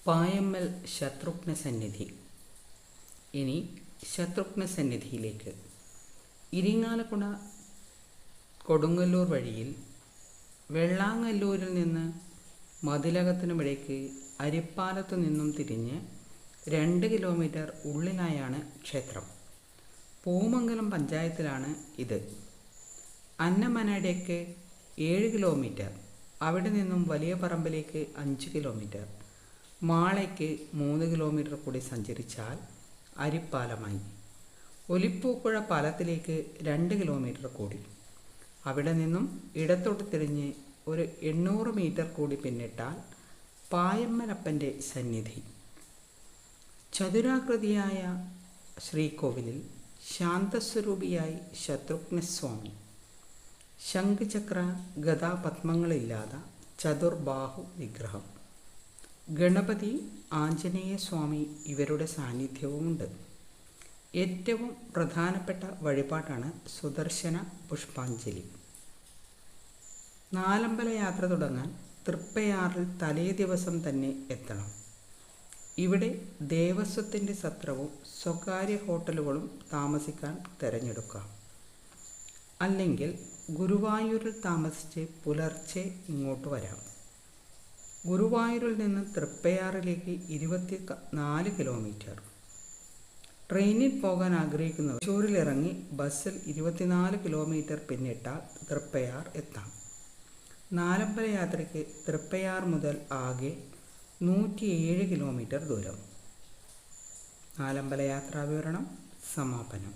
പായമ്മൽ ശത്രുഘ്ന സന്നിധി. ഇനി ശത്രുഘ്ന സന്നിധിയിലേക്ക്. ഇരിങ്ങാലക്കുട കൊടുങ്ങല്ലൂർ വഴിയിൽ വെള്ളാങ്ങല്ലൂരിൽ നിന്ന് മതിലകത്തിനുമിടയ്ക്ക് അരിപ്പാലത്തു നിന്നും തിരിഞ്ഞ് 2 കിലോമീറ്റർ ഉള്ളിലായാണ് ക്ഷേത്രം. പൂമംഗലം പഞ്ചായത്തിലാണ് ഇത്. അന്നമനടയ്ക്ക് 7 കിലോമീറ്റർ, അവിടെ നിന്നും വലിയ പറമ്പിലേക്ക് 5 കിലോമീറ്റർ, മാളയ്ക്ക് 3 കിലോമീറ്റർ കൂടി സഞ്ചരിച്ചാൽ അരിപ്പാലമായി. ഒലിപ്പൂക്കുഴ പാലത്തിലേക്ക് 2 കിലോമീറ്റർ കൂടി, അവിടെ നിന്നും ഇടത്തോട്ട് തിരിഞ്ഞ് ഒരു 800 മീറ്റർ കൂടി പിന്നിട്ടാൽ പായമ്മലപ്പൻ്റെ സന്നിധി. ചതുരാകൃതിയായ ശ്രീകോവിലിൽ ശാന്തസ്വരൂപിയായി ശത്രുഘ്നസ്വാമി. ശംഖചക്ര ഗദാ പത്മങ്ങളില്ലാത്ത ചതുർബാഹു വിഗ്രഹം. ഗണപതി, ആഞ്ജനേയ സ്വാമി ഇവരുടെ സാന്നിധ്യവുമുണ്ട്. ഏറ്റവും പ്രധാനപ്പെട്ട വഴിപാടാണ് സുദർശന പുഷ്പാഞ്ജലി. നാലമ്പല യാത്ര തുടങ്ങാൻ തൃപ്പയാറിൽ തലേ ദിവസം തന്നെ എത്തണം. ഇവിടെ ദേവസ്വത്തിൻ്റെ സത്രവും സ്വകാര്യ ഹോട്ടലുകളും താമസിക്കാൻ തിരഞ്ഞെടുക്കാം. അല്ലെങ്കിൽ ഗുരുവായൂരിൽ താമസിച്ച് പുലർച്ചെ ഇങ്ങോട്ട് വരാം. ഗുരുവായൂരിൽ നിന്ന് തൃപ്പയാറിലേക്ക് 24 കിലോമീറ്റർ. ട്രെയിനിൽ പോകാൻ ആഗ്രഹിക്കുന്നവർ തൃശ്ശൂരിലിറങ്ങി ബസ്സിൽ 24 കിലോമീറ്റർ പിന്നിട്ടാൽ തൃപ്പയാർ എത്താം. നാലമ്പല യാത്രയ്ക്ക് തൃപ്പയാർ മുതൽ ആകെ 107 കിലോമീറ്റർ ദൂരം. നാലമ്പല യാത്രാ വിവരണം സമാപനം.